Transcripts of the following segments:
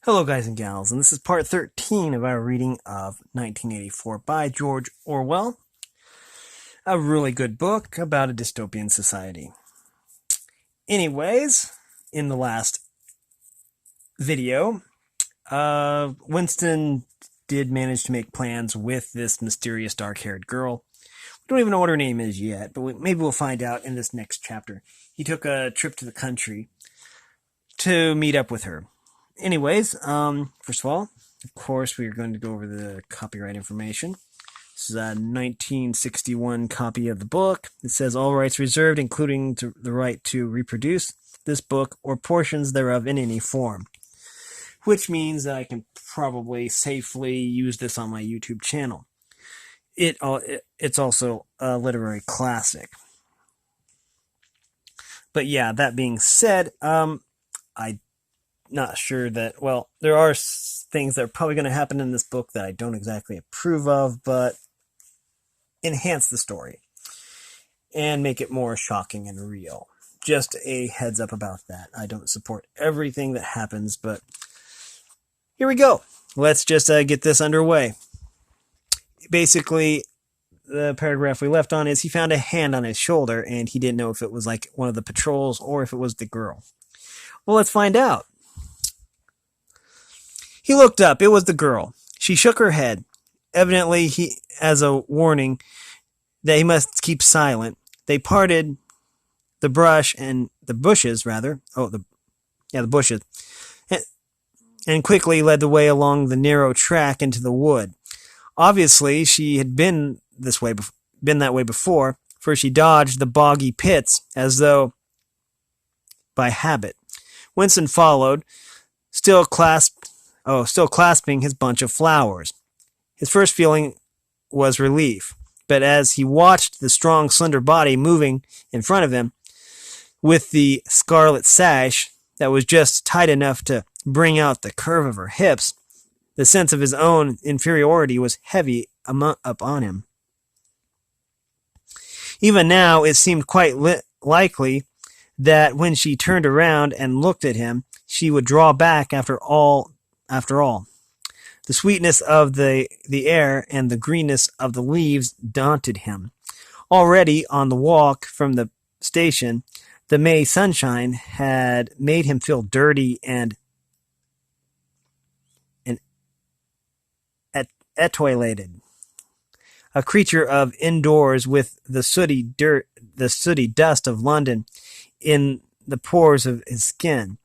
Hello, guys and gals, and this is part 13 of our reading of 1984 by George Orwell. A really good book about a dystopian society. Anyways, in the last video, Winston did manage to make plans with this mysterious dark-haired girl. We don't even know what her name is yet, but maybe we'll find out in this next chapter. He took a trip to the country to meet up with her. Anyways, first of all, of course, we are going to go over the copyright information. This is a 1961 copy of the book. It says all rights reserved, including the right to reproduce this book or portions thereof in any form. Which means that I can probably safely use this on my YouTube channel. It's also a literary classic. But yeah, that being said, I'm not sure that, well, there are things that are probably going to happen in this book that I don't exactly approve of, but enhance the story and make it more shocking and real. Just a heads up about that. I don't support everything that happens, but here we go. Let's just get this underway. Basically, the paragraph we left on is he found a hand on his shoulder, and he didn't know if it was like one of the patrols or if it was the girl. Well, let's find out. He looked up. It was the girl. She shook her head, evidently as a warning that he must keep silent. They parted the bushes, and quickly led the way along the narrow track into the wood. Obviously, she had been that way before, for she dodged the boggy pits as though by habit. Winston followed, still clasping his bunch of flowers. His first feeling was relief, but as he watched the strong, slender body moving in front of him, with the scarlet sash that was just tight enough to bring out the curve of her hips, the sense of his own inferiority was heavy upon him. Even now, it seemed quite likely that when she turned around and looked at him, she would draw back after all. The sweetness of the air and the greenness of the leaves daunted him. Already on the walk from the station, the May sunshine had made him feel dirty and etoilated. A creature of indoors with the sooty dust of London in the pores of his skin.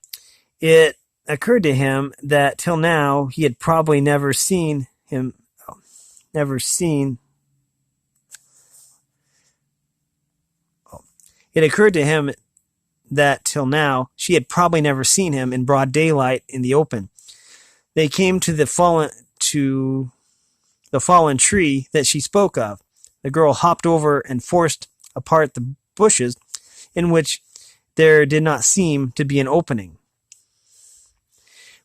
It occurred to him that till now he had probably never seen him in broad daylight in the open. They came to the fallen tree that she spoke of. The girl hopped over and forced apart the bushes, in which there did not seem to be an opening.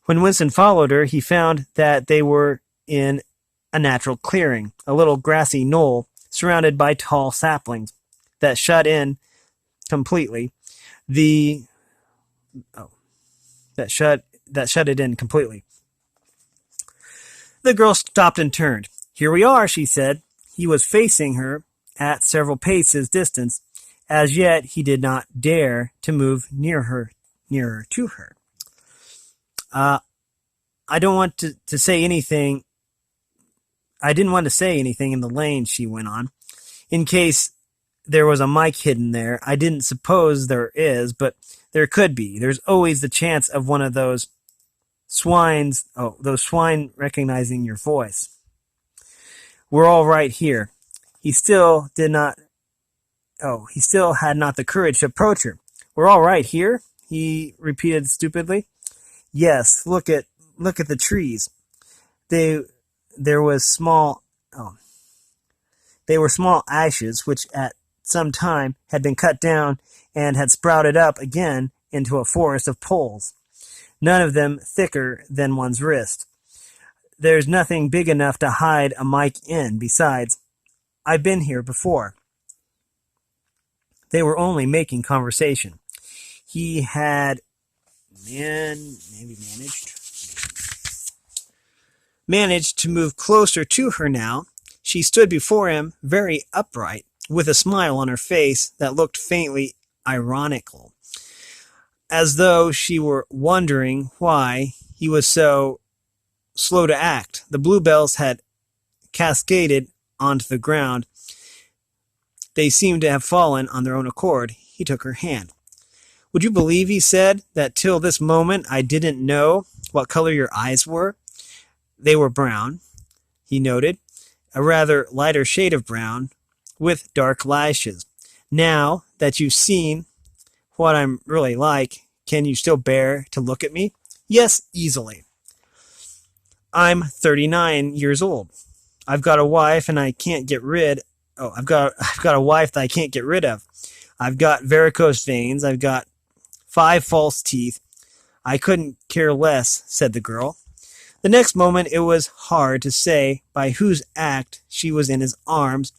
When Winston followed her, he found that they were in a natural clearing, a little grassy knoll surrounded by tall saplings that shut it in completely. The girl stopped and turned. "Here we are," she said. He was facing her at several paces distance. As yet, he did not dare to move nearer to her. I don't want to say anything. I didn't want to say anything in the lane, she went on, in case there was a mic hidden there. I didn't suppose there is, but there could be. There's always the chance of one of those swine recognizing your voice. We're all right here. He still had not the courage to approach her. "We're all right here?" he repeated stupidly. "Yes, look at the trees. They were small ashes which at some time had been cut down and had sprouted up again into a forest of poles, none of them thicker than one's wrist. There's nothing big enough to hide a mic in. Besides, I've been here before." They were only making conversation. He had maybe managed managed to move closer to her now. She stood before him, very upright, with a smile on her face that looked faintly ironical, as though she were wondering why he was so slow to act. The bluebells had cascaded onto the ground. They seemed to have fallen on their own accord. He took her hand. "Would you believe," he said, "that till this moment I didn't know what color your eyes were?" "They were brown," he noted, "a rather lighter shade of brown, with dark lashes. Now that you've seen what I'm really like, can you still bear to look at me?" "Yes, easily." "I'm 39 years old. I've got a wife and I can't get rid I've got a wife that I can't get rid of. I've got varicose veins. I've got 5 false teeth. I couldn't care less," said the girl. The next moment it was hard to say by whose act she was in his arms.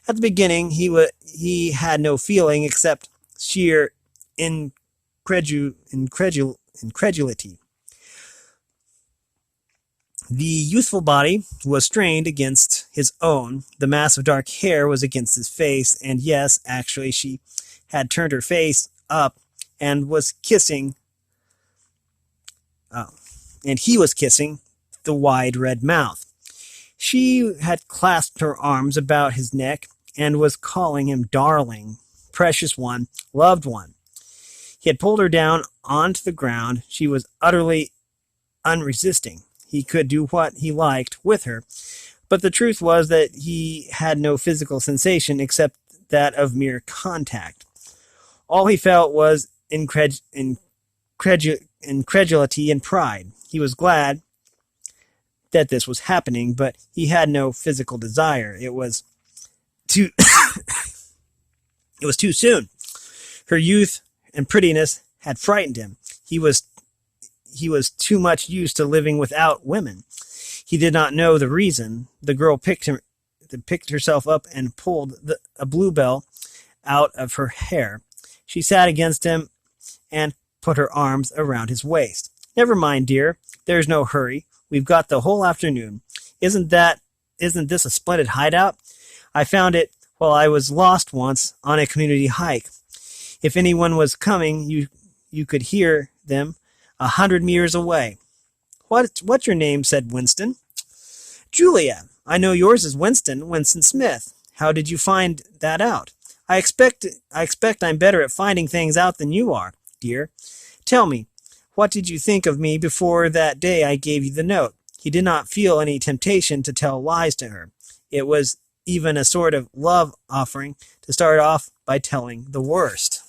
At the beginning he had no feeling except sheer incredulity. The youthful body was strained against his own. The mass of dark hair was against his face, and yes, actually, she had turned her face up and was kissing, and he was kissing the wide red mouth. She had clasped her arms about his neck and was calling him darling, precious one, loved one. He had pulled her down onto the ground. She was utterly unresisting. He could do what he liked with her, but the truth was that he had no physical sensation except that of mere contact. All he felt was incredulity and pride. He was glad that this was happening, but he had no physical desire. It was too it was too soon. Her youth and prettiness had frightened him. He was too much used to living without women. He did not know the reason. The girl picked herself up and pulled a bluebell out of her hair. She sat against him and put her arms around his waist. "Never mind, dear. There's no hurry. We've got the whole afternoon. Isn't this a splendid hideout? I found it while I was lost once on a community hike. If anyone was coming, you could hear them 100 meters away." What's your name?" said Winston. "Julia. I know yours is Winston Smith. How did you find that out?" I expect I'm better at finding things out than you are, dear. Tell me, what did you think of me before that day I gave you the note?" He did not feel any temptation to tell lies to her. It was even a sort of love offering to start off by telling the worst.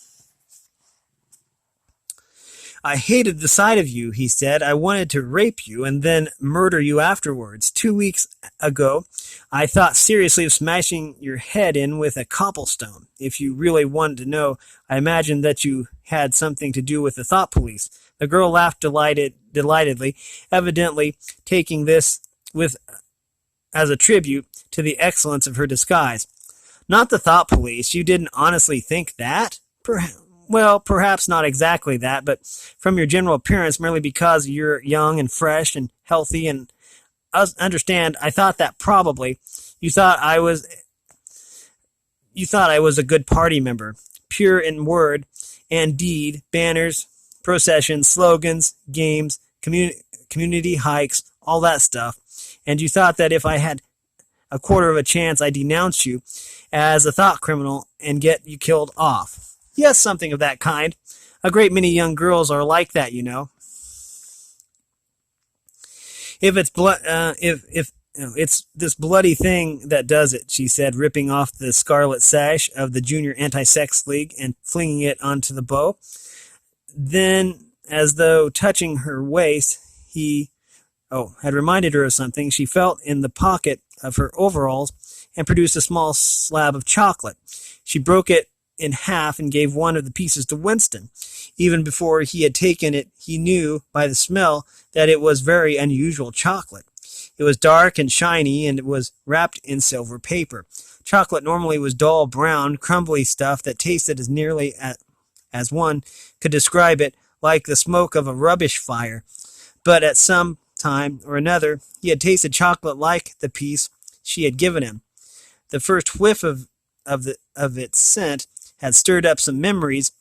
"I hated the sight of you," he said. "I wanted to rape you and then murder you afterwards. 2 weeks ago, I thought seriously of smashing your head in with a cobblestone. If you really wanted to know, I imagined that you had something to do with the thought police." The girl laughed delightedly, evidently taking this as a tribute to the excellence of her disguise. "Not the thought police? You didn't honestly think that?" Well, perhaps not exactly that, but from your general appearance, merely because you're young and fresh and healthy and understand, I thought that probably you thought I was a good party member, pure in word and deed, banners, processions, slogans, games, community hikes, all that stuff. And you thought that if I had a quarter of a chance, I'd denounce you as a thought criminal and get you killed off. "Yes, something of that kind. A great many young girls are like that, you know. It's this bloody thing that does it," she said, ripping off the scarlet sash of the Junior Anti-Sex League and flinging it onto the bow. Then, as though touching her waist, he had reminded her of something. She felt in the pocket of her overalls and produced a small slab of chocolate. She broke it in half and gave one of the pieces to Winston. Even before he had taken it, he knew by the smell that it was very unusual chocolate. It was dark and shiny, and it was wrapped in silver paper. Chocolate normally was dull brown, crumbly stuff that tasted as nearly as one could describe it like the smoke of a rubbish fire. But at some time or another he had tasted chocolate like the piece she had given him. The first whiff of its scent had stirred up some memories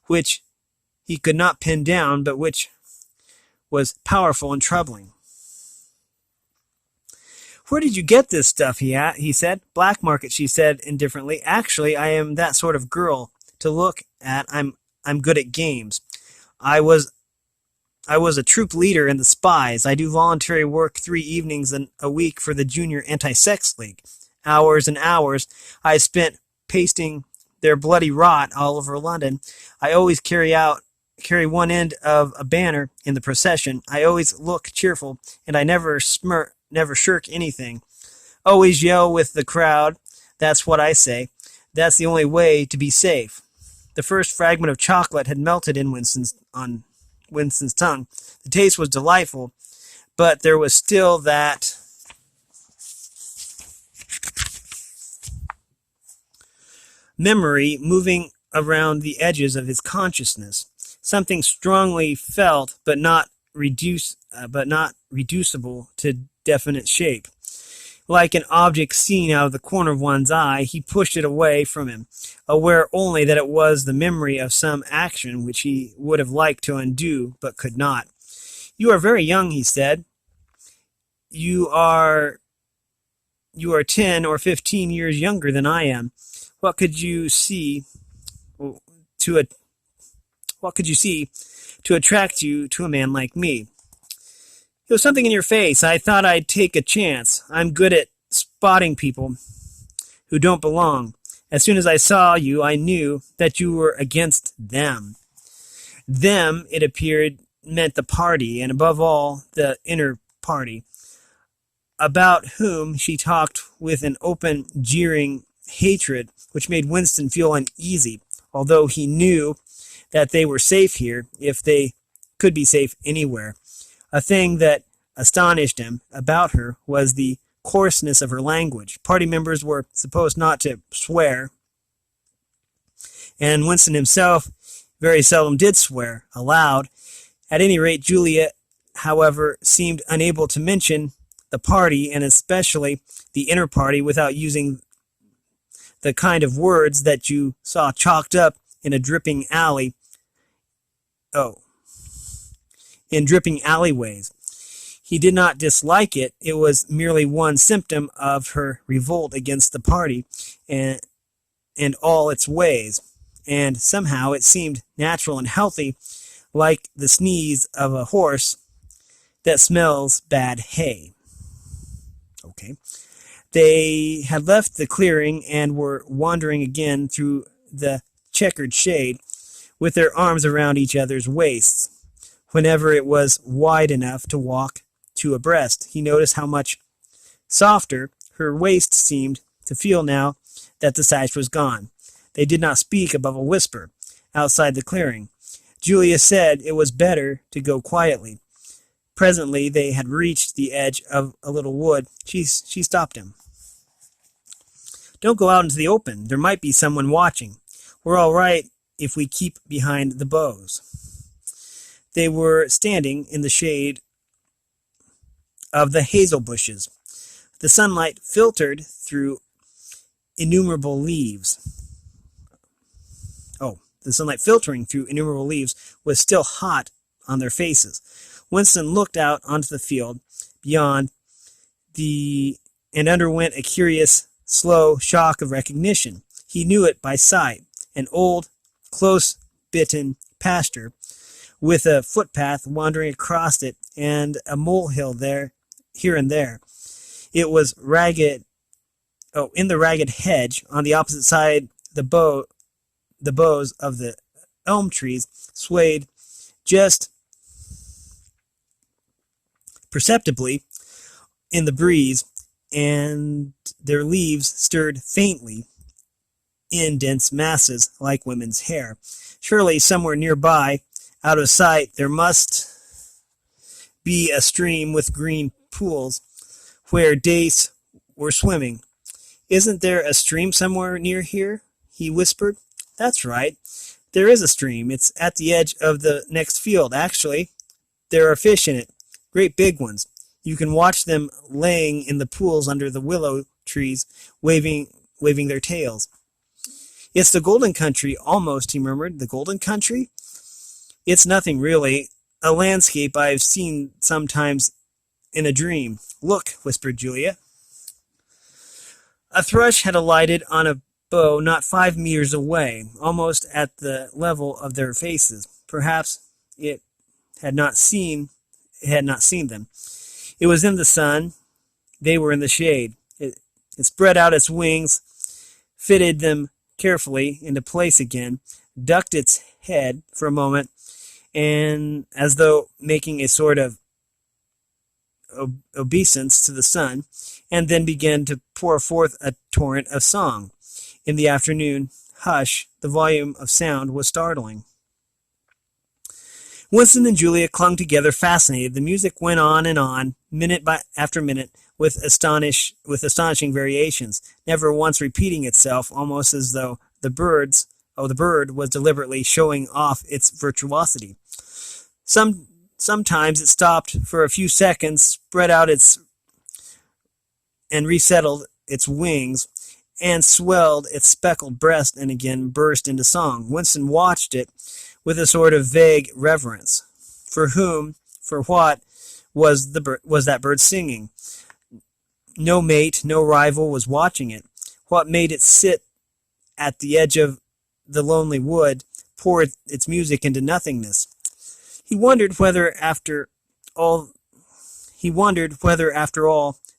which he could not pin down, but which was powerful and troubling. "Where did you get this stuff?" he said. "Black market," she said indifferently. "Actually, I am that sort of girl to look at. I'm good at games. I was a troop leader in the Spies. I do voluntary work 3 evenings a week for the Junior Anti-Sex League. Hours and hours I spent pasting their bloody rot all over London. I always carry one end of a banner in the procession. I always look cheerful, and I never shirk anything. Always yell with the crowd. That's what I say. That's the only way to be safe." The first fragment of chocolate had melted in Winston's tongue. The taste was delightful, but there was still that memory moving around the edges of his consciousness. Something strongly felt, but not reducible to definite shape. Like an object seen out of the corner of one's eye, he pushed it away from him, aware only that it was the memory of some action which he would have liked to undo, but could not. "You are very young," he said. You are 10 or 15 years younger than I am. What could you see to attract you to a man like me?" "It was something in your face. I thought I'd take a chance. I'm good at spotting people who don't belong. As soon as I saw you, I knew that you were against them." Them, it appeared, meant the party, and above all, the inner party, about whom she talked with an open, jeering hatred which made Winston feel uneasy, although he knew that they were safe here, if they could be safe anywhere. A thing that astonished him about her was the coarseness of her language. Party members were supposed not to swear, and Winston himself very seldom did swear aloud. At any rate, Julia, however, seemed unable to mention the party, and especially the inner party, without using the kind of words that you saw chalked up in a dripping alleyways. He did not dislike it. It was merely one symptom of her revolt against the party and all its ways, and somehow it seemed natural and healthy, like the sneeze of a horse that smells bad hay. Okay. They had left the clearing and were wandering again through the checkered shade, with their arms around each other's waists. Whenever it was wide enough to walk two abreast, he noticed how much softer her waist seemed to feel now that the sash was gone. They did not speak above a whisper outside the clearing. Julia said it was better to go quietly. Presently they had reached the edge of a little wood. She stopped him. "Don't go out into the open. There might be someone watching. We're all right if we keep behind the boughs." They were standing in the shade of the hazel bushes. The sunlight filtered through innumerable leaves. The sunlight filtering through innumerable leaves was still hot on their faces. Winston looked out onto the field beyond and underwent a curious, slow shock of recognition. He knew it by sight, an old, close-bitten pasture, with a footpath wandering across it and a molehill here and there. It was in the ragged hedge on the opposite side. The boughs of the elm trees swayed just perceptibly in the breeze, and their leaves stirred faintly in dense masses like women's hair. Surely somewhere nearby, out of sight, there must be a stream with green pools where dace were swimming. "Isn't there a stream somewhere near here?" he whispered. "That's right. There is a stream. It's at the edge of the next field. Actually, there are fish in it, great big ones. You can watch them laying in the pools under the willow trees, waving their tails. It's the Golden Country, almost, he murmured. The Golden Country? It's nothing, really. A landscape I've seen sometimes in a dream. Look, whispered Julia. A thrush had alighted on a bough not 5 meters away, almost at the level of their faces. Perhaps it had not seen them. It was in the sun. They were in the shade. It spread out its wings, fitted them carefully into place again, ducked its head for a moment, and as though making a sort of obeisance to the sun, and then began to pour forth a torrent of song. In the afternoon hush, the volume of sound was startling. Winston and Julia clung together, fascinated. The music went on, minute after minute, with astonishing variations, never once repeating itself, almost as though the bird was deliberately showing off its virtuosity. Sometimes it stopped for a few seconds, spread out and resettled its wings, and swelled its speckled breast, and again burst into song. Winston watched it with a sort of vague reverence. For whom, for what was that bird singing? No mate, no rival was watching it. What made it sit at the edge of the lonely wood, pour its music into nothingness? He wondered whether, after all,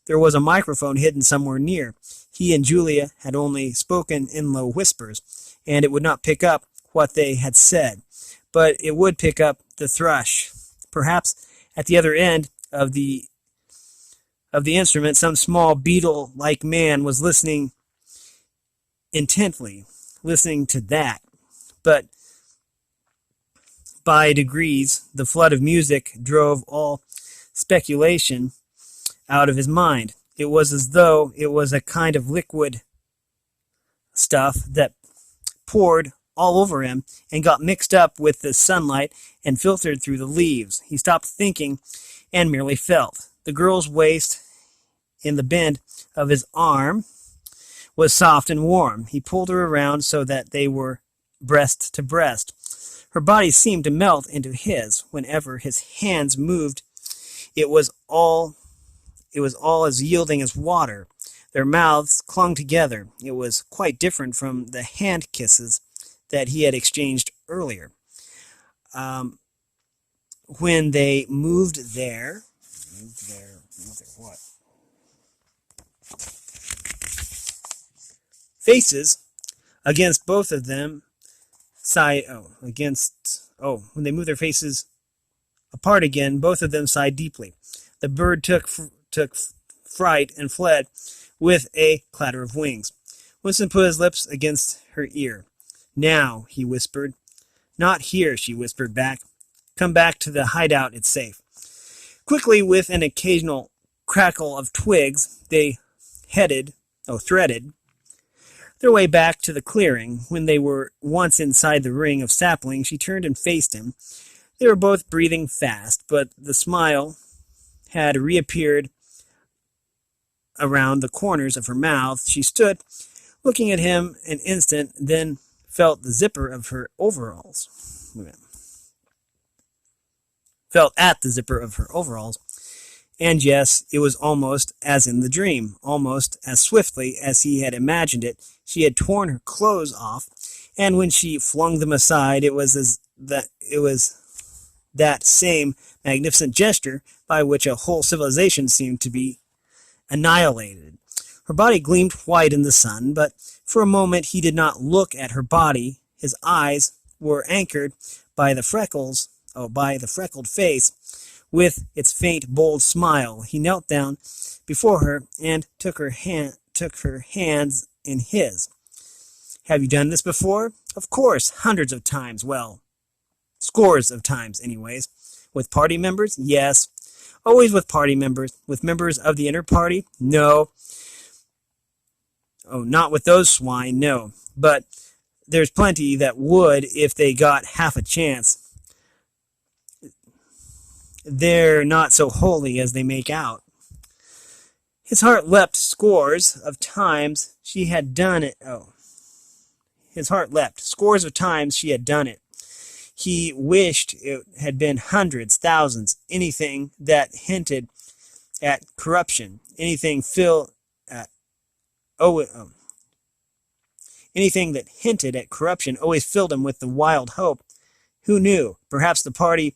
there was a microphone hidden somewhere near. He and Julia had only spoken in low whispers, and it would not pick up what they had said, but it would pick up the thrush. Perhaps at the other end of the instrument, some small beetle-like man was listening intently, listening to that. But by degrees, the flood of music drove all speculation out of his mind. It was as though it was a kind of liquid stuff that poured all over him and got mixed up with the sunlight and filtered through the leaves. He stopped thinking and merely felt. The girl's waist in the bend of his arm was soft and warm. He pulled her around so that they were breast to breast. Her body seemed to melt into his. Whenever his hands moved, it was all as yielding as water. Their mouths clung together. It was quite different from the hand kisses that he had exchanged earlier. When they moved their faces against both of them when they moved their faces apart again, both of them sighed deeply. The bird took fright and fled with a clatter of wings. Winston put his lips against her ear. Now, he whispered. Not here, she whispered back. Come back to the hideout, it's safe. Quickly, with an occasional crackle of twigs, they threaded their way back to the clearing. When they were once inside the ring of saplings, she turned and faced him. They were both breathing fast, but the smile had reappeared around the corners of her mouth. She stood looking at him an instant, then felt the zipper of her overalls. And yes, it was almost as in the dream. Almost as swiftly as he had imagined it, she had torn her clothes off, and when she flung them aside, it was that same magnificent gesture by which a whole civilization seemed to be annihilated. Her body gleamed white in the sun, but for a moment he did not look at her body. His eyes were anchored by the freckled face with its faint, bold smile. He knelt down before her and took her hands in his. Have you done this before? Of course, hundreds of times. Well, scores of times, anyways. With party members? Yes. Always with party members. With members of the inner party? No. Oh, not with those swine, no. But there's plenty that would if they got half a chance. They're not so holy as they make out. His heart leapt scores of times she had done it. Oh. His heart leapt. Scores of times she had done it. He wished it had been hundreds, thousands, anything that hinted at corruption, anything anything that hinted at corruption always filled him with the wild hope. Who knew? Perhaps the party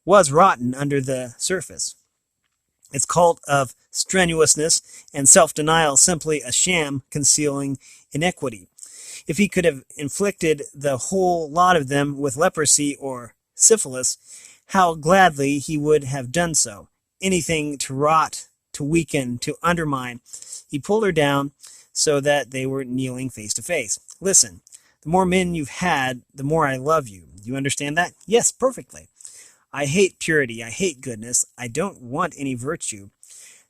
was rotten under the surface. Its cult of strenuousness and self-denial simply a sham concealing iniquity. If he could have inflicted the whole lot of them with leprosy or syphilis, how gladly he would have done so. Anything to rot, to weaken, to undermine. He pulled her down so that they were kneeling face to face. Listen, the more men you've had, the more I love you. You understand that? Yes, perfectly. I hate purity. I hate goodness. I don't want any virtue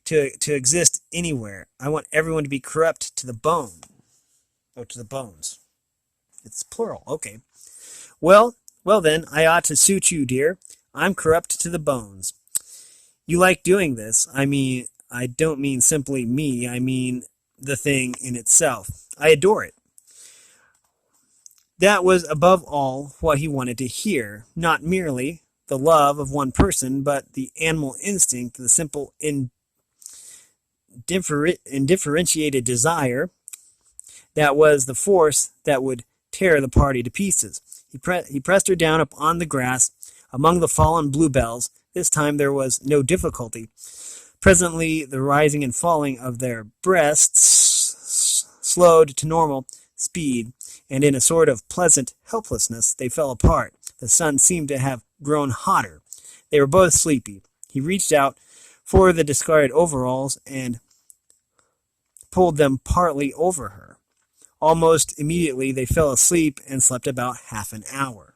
to exist anywhere. I want everyone to be corrupt to the bone. Oh, to the bones. It's plural. Okay. Well then, I ought to suit you, dear. I'm corrupt to the bones. You like doing this. I don't mean simply me. I mean the thing in itself. I adore it. That was above all what he wanted to hear, not merely the love of one person, but the animal instinct, the simple indifferentiated desire that was the force that would tear the party to pieces. He pressed her down upon the grass among the fallen bluebells. This time there was no difficulty. Presently the rising and falling of their breasts slowed to normal speed, and in a sort of pleasant helplessness they fell apart. The sun seemed to have grown hotter. They were both sleepy. He reached out for the discarded overalls and pulled them partly over her. Almost immediately they fell asleep and slept about half an hour.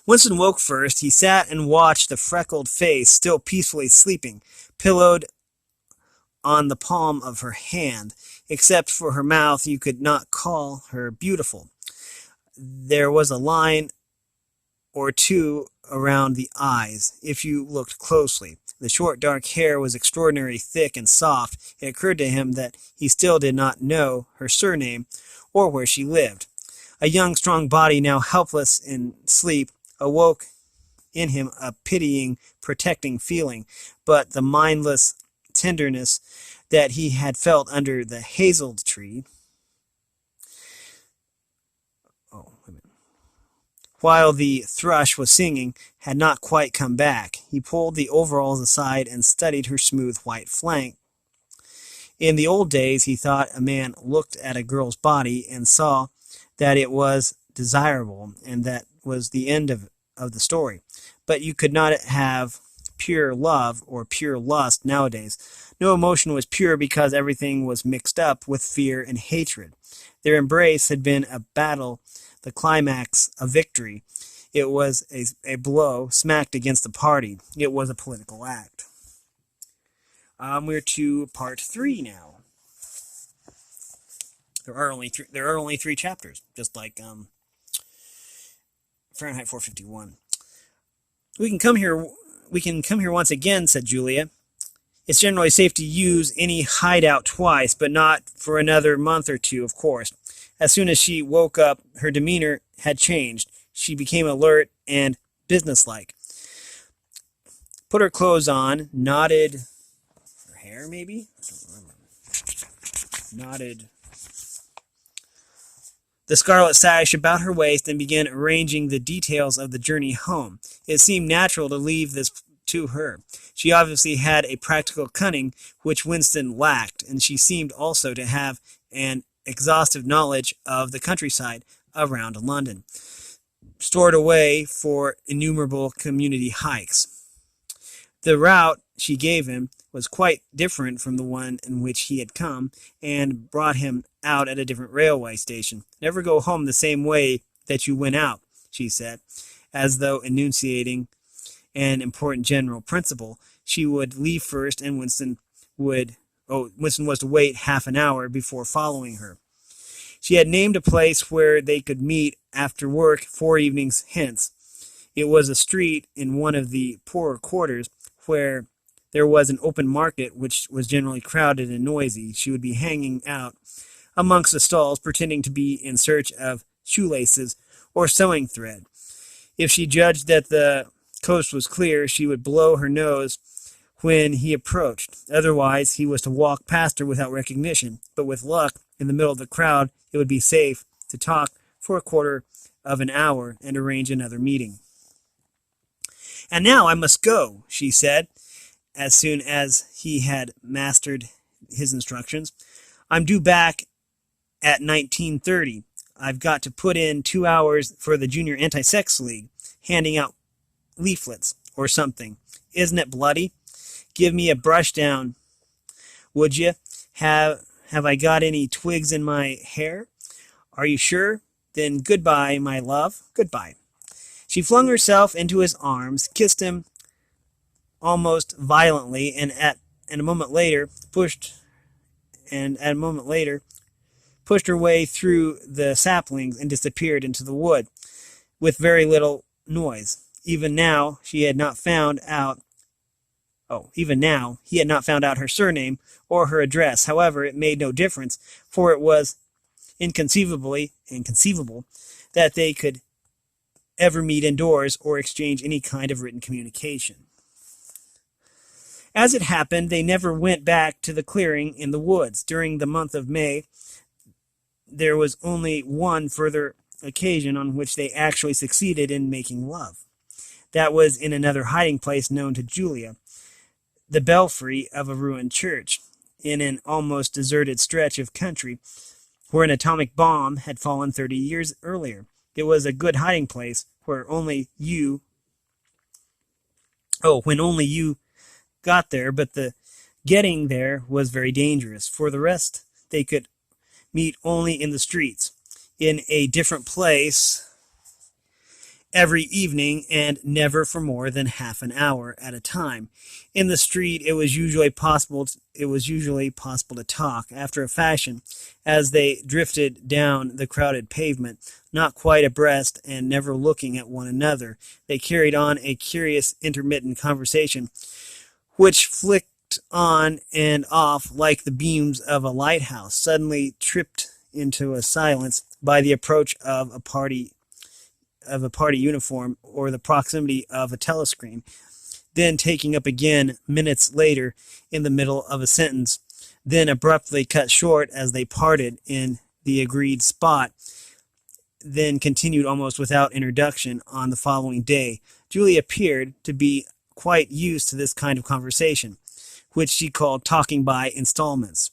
Winston woke first. He sat and watched the freckled face, still peacefully sleeping, pillowed on the palm of her hand. Except for her mouth, you could not call her beautiful. There was a line or two around the eyes, if you looked closely. The short dark hair was extraordinarily thick and soft. It occurred to him that he still did not know her surname or where she lived. A young, strong body, now helpless in sleep, awoke in him a pitying, protecting feeling, but the mindless tenderness that he had felt under the hazel tree while the thrush was singing had not quite come back. He pulled the overalls aside and studied her smooth white flank. In the old days, he thought a man looked at a girl's body and saw that it was desirable, and that was the end of the story. But you could not have pure love or pure lust nowadays. No emotion was pure because everything was mixed up with fear and hatred. Their embrace had been a battle, the climax of victory. It was a blow smacked against the party. It was a political act. We're to part 3 now. There are only three chapters, just like Fahrenheit 451. We can come here once again, said Julia. It's generally safe to use any hideout twice, but not for another month or two, of course. As soon as she woke up, her demeanor had changed. She became alert and businesslike. Put her clothes on, knotted her hair, maybe? I don't remember. Knotted the scarlet sash about her waist and began arranging the details of the journey home. It seemed natural to leave this to her. She obviously had a practical cunning which Winston lacked, and she seemed also to have an exhaustive knowledge of the countryside around London, stored away for innumerable community hikes. The route she gave him was quite different from the one in which he had come, and brought him out at a different railway station. Never go home the same way that you went out, she said, as though enunciating an important general principle. She would leave first, and Winston was to wait half an hour before following her. She had named a place where they could meet after work 4 evenings hence. It was a street in one of the poorer quarters where there was an open market which was generally crowded and noisy. She would be hanging out amongst the stalls, pretending to be in search of shoelaces or sewing thread. If she judged that the coast was clear, she would blow her nose when he approached. Otherwise, he was to walk past her without recognition. But with luck, in the middle of the crowd, it would be safe to talk for a quarter of an hour and arrange another meeting. "And now I must go," she said, as soon as he had mastered his instructions. "I'm due back at 19:30. I've got to put in 2 hours for the Junior Anti-Sex League, handing out leaflets or something. Isn't it bloody? Give me a brush down, would you? Have I got any twigs in my hair? Are you sure? Then goodbye, my love. Goodbye." She flung herself into his arms, kissed him almost violently, and a moment later pushed her way through the saplings and disappeared into the wood with very little noise. Even now he had not found out her surname or her address. However, it made no difference, for it was inconceivable that they could ever meet indoors or exchange any kind of written communication. As it happened, they never went back to the clearing in the woods. During the month of May, there was only one further occasion on which they actually succeeded in making love. That was in another hiding place known to Julia, the belfry of a ruined church, in an almost deserted stretch of country where an atomic bomb had fallen 30 years earlier. It was a good hiding place when only you got there, but the getting there was very dangerous. For the rest, they could meet only in the streets, in a different place every evening, and never for more than half an hour at a time. In the street, it was usually possible to talk, after a fashion, as they drifted down the crowded pavement, not quite abreast and never looking at one another. They carried on a curious intermittent conversation, which flicked on and off like the beams of a lighthouse, suddenly tripped into a silence by the approach of a party uniform or the proximity of a telescreen, then taking up again minutes later in the middle of a sentence, then abruptly cut short as they parted in the agreed spot, then continued almost without introduction on the following day. Julie appeared to be quite used to this kind of conversation, which she called talking by installments.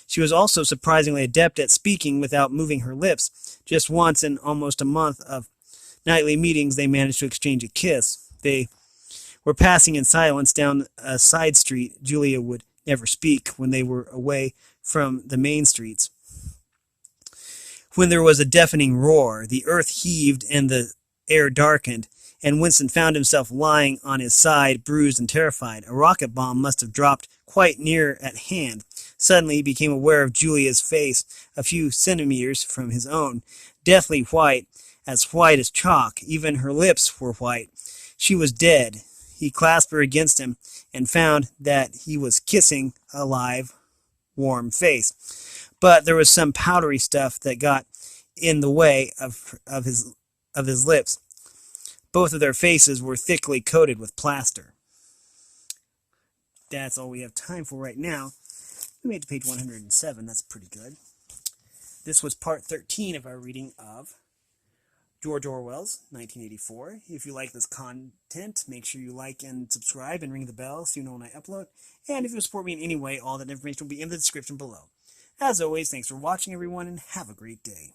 She was also surprisingly adept at speaking without moving her lips. Just once in almost a month of nightly meetings, they managed to exchange a kiss. They were passing in silence down a side street. Julia would never speak when they were away from the main streets. When there was a deafening roar, the earth heaved and the air darkened, and Winston found himself lying on his side, bruised and terrified. A rocket bomb must have dropped quite near at hand. Suddenly he became aware of Julia's face, a few centimeters from his own, deathly white as chalk. Even her lips were white. She was dead. He clasped her against him and found that he was kissing a live, warm face. But there was some powdery stuff that got in the way of his lips. Both of their faces were thickly coated with plaster. That's all we have time for right now. We made it to page 107. That's pretty good. This was part 13 of our reading of George Orwell's 1984. If you like this content, make sure you like and subscribe and ring the bell so you know when I upload. And if you support me in any way, all that information will be in the description below. As always, thanks for watching, everyone, and have a great day.